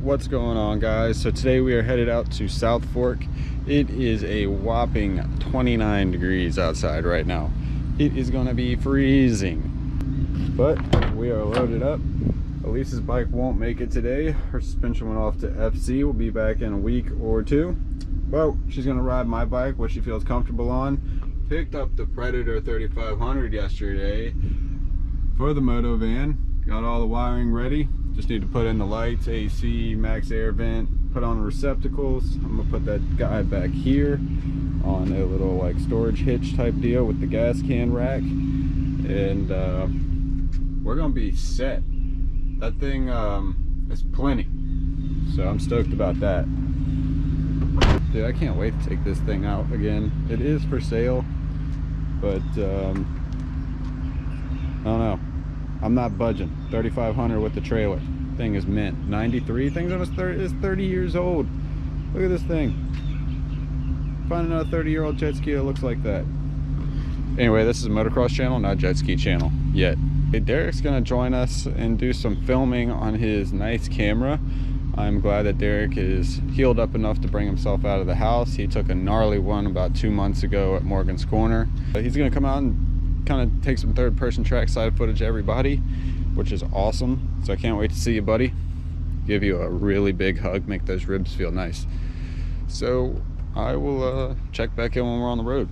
What's going on, guys? So today we are headed out to South Fork. It is a whopping 29 degrees outside right now. It is going to be freezing, but we are loaded up. Elise's bike won't make it today. Her suspension went off to Ep3. We'll be back in a week or two. Well, she's going to ride my bike, what she feels comfortable on. Picked up the Predator 3500 yesterday for the moto van. Got all the wiring ready. Just need to put in the lights, AC, max air vent, put on the receptacles. I'm gonna put that guy back here on a little like storage hitch type deal with the gas can rack. And we're gonna be set. That thing is plenty. So I'm stoked about that. Dude, I can't wait to take this thing out again. It is for sale, but I don't know. I'm not budging. 3500 with the trailer. Thing is mint. 93. Thing's almost 30 years old. Look at this thing. Find another 30-year-old jet ski that looks like that. Anyway, this is a motocross channel, not jet ski channel yet. Hey, Derek's gonna join us and do some filming on his nice camera. I'm glad that Derek is healed up enough to bring himself out of the house. He took a gnarly one about 2 months ago at Morgan's Corner. He's gonna come out and kind of take some third-person trackside footage of everybody, which is awesome. So I can't wait to see you, buddy. Give you a really big hug, make those ribs feel nice. So I will check back in when we're on the road.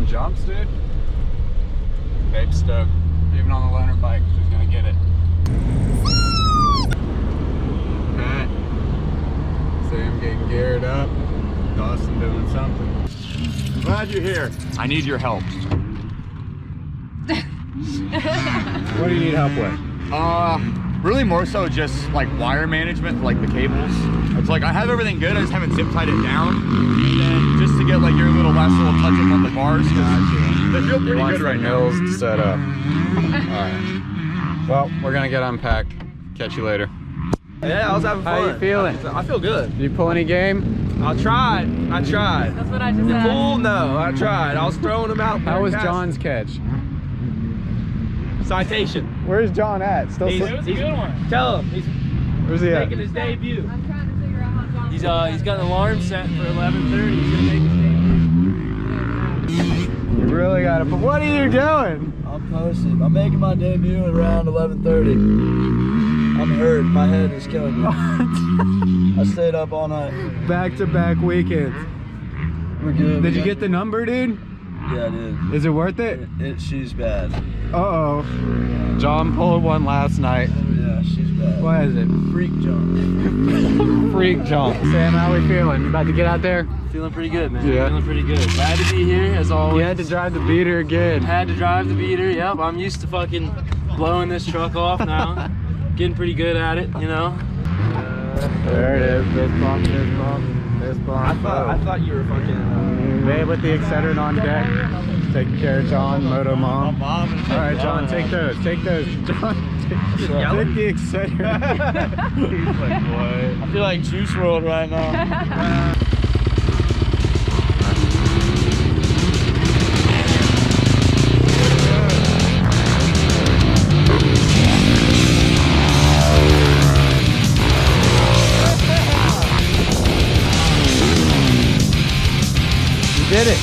Jumps, dude. Babe's stoked. Even on the loaner bike, she's gonna get it. Okay. Sam getting geared up. Dawson doing something. I'm glad you're here. I need your help. What do you need help with? Really more so just like wire management, like the cables. It's like I have everything good, I just haven't zip tied it down. And then just to get like your little last little touch up on the bars. They feel pretty good right now. Mills to set up. Alright. Well, we're gonna get unpacked. Catch you later. Yeah, I was having fun. How you feeling? I feel good. Did you pull any game? I tried. That's what I just said. Pool? No, I tried. I was throwing them out there. How was John's catch? Citation. Where's John at? Still He's a good one. Tell him. He's Where's he at? making his debut. I'm trying to figure out how John. He's got an alarm set for 11:30. He's gonna make his debut. You really gotta. But what are you doing? I'm posted. I'm making my debut at around 11:30. I'm hurt. My head is killing me. I stayed up all night. Back-to-back weekends. We're good. Did you get the number, dude? Yeah, I did. Is it worth it? She's bad. Uh-oh. John pulled one last night. Yeah, she's bad. What is it? Freak jump. Freak jump. Sam, how we feeling? You about to get out there? Feeling pretty good, man. Yeah. Feeling pretty good. Glad to be here as always. You had to drive the beater again. Had to drive the beater. Yep. I'm used to fucking blowing this truck off now. Getting pretty good at it, you know. There it is. Fist bump, fist bump, fist bump. I thought you were fucking. Babe with the Excedrin on deck. Taking care of John, Moto Mom. Alright, John, take those. Take those. John, take the Excedrin. He's like, what? I feel like Juice WRLD right now. Did it.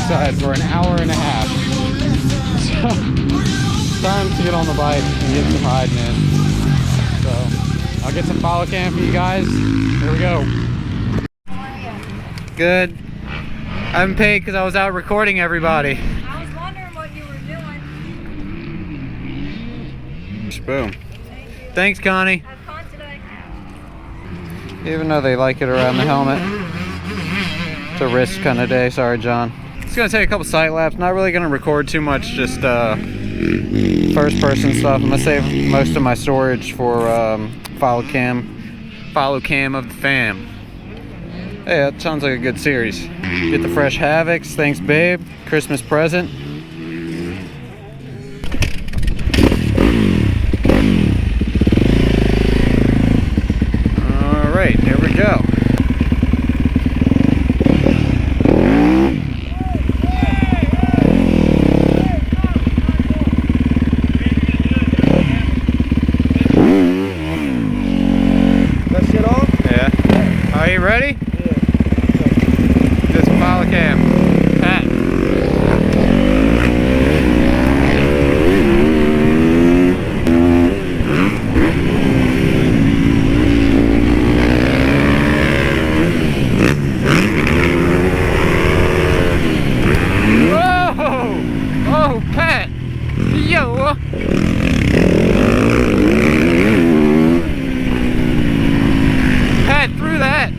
trackside for an hour and a half. So, time to get on the bike and get some riding in. So, I'll get some follow cam for you guys. Here we go. Good. I haven't paid because I was out recording everybody. I was wondering what you were doing. Boom. Thank you. Thanks, Connie. Have fun today. Even though they like it around the helmet. It's a risk kind of day. Sorry, John. It's going to take a couple sight laps. Not really going to record too much, just first person stuff. I'm going to save most of my storage for follow cam of the fam. Hey, that sounds like a good series. Get the fresh Havocs. Thanks, babe. Christmas present. All right, here we go. That shit on? Yeah. Are you ready? Just follow cam. Pat. Whoa! Oh, Pat! Yo! Pat, through that!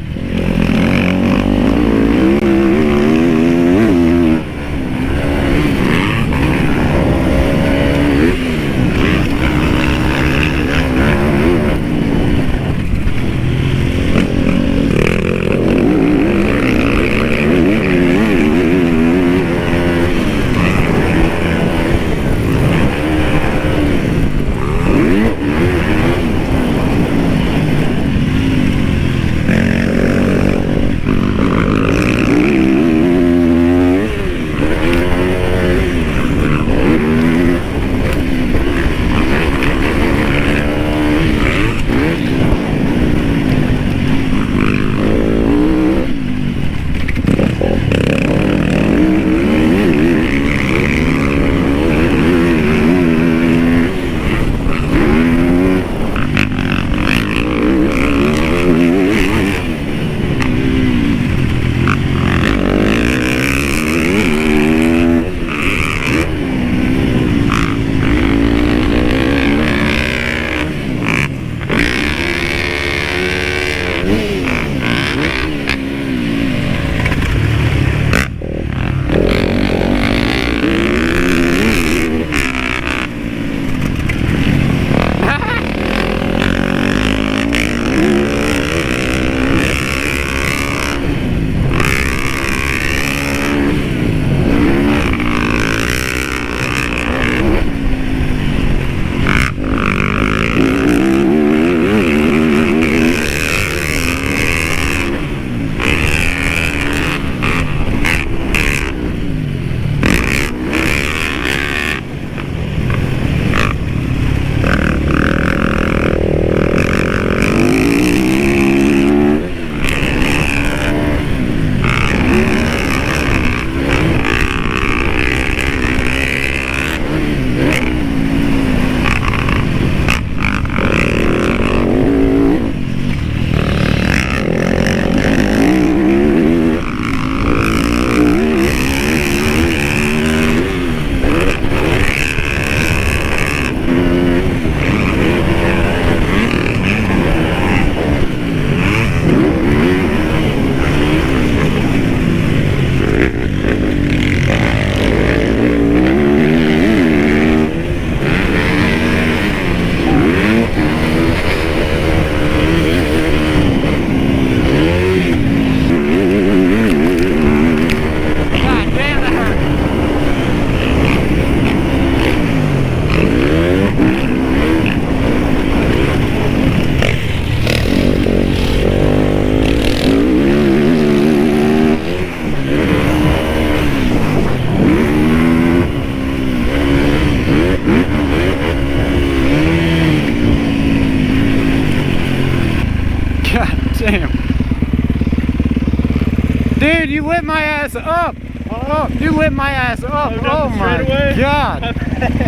Dude, you lit my ass up! Huh? Oh, you lit my ass up. Oh my god.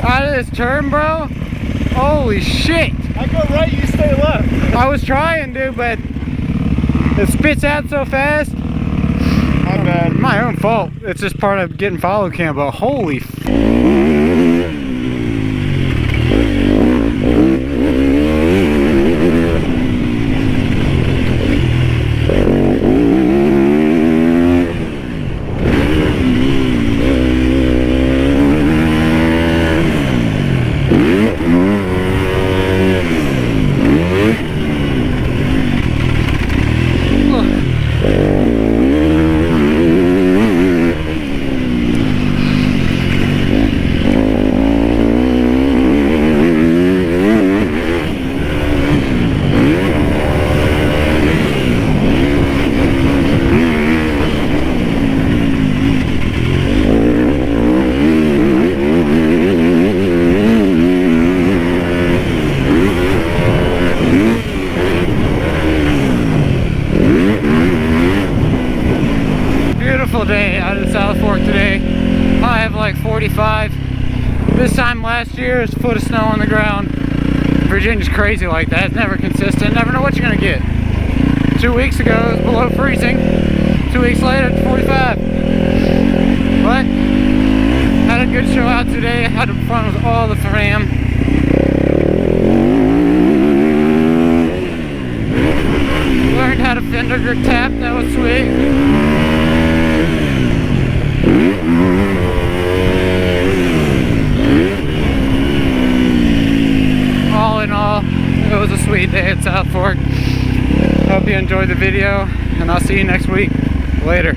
Out of this turn, bro. Holy shit. I go right, you stay left. I was trying, dude, but it spits out so fast. My bad. My own fault. It's just part of getting follow cam, but holy day out of South Fork today. I have like 45. This time last year, there's a foot of snow on the ground. Virginia's crazy like that. It's never consistent. Never know what you're gonna get. 2 weeks ago, it was below freezing. 2 weeks later, it's 45. But had a good show out today. Had fun with all the fam. Learned how to fender grip tap. That was sweet. All in all, it was a sweet day at South Fork. Hope you enjoyed the video, and I'll see you next week. Later.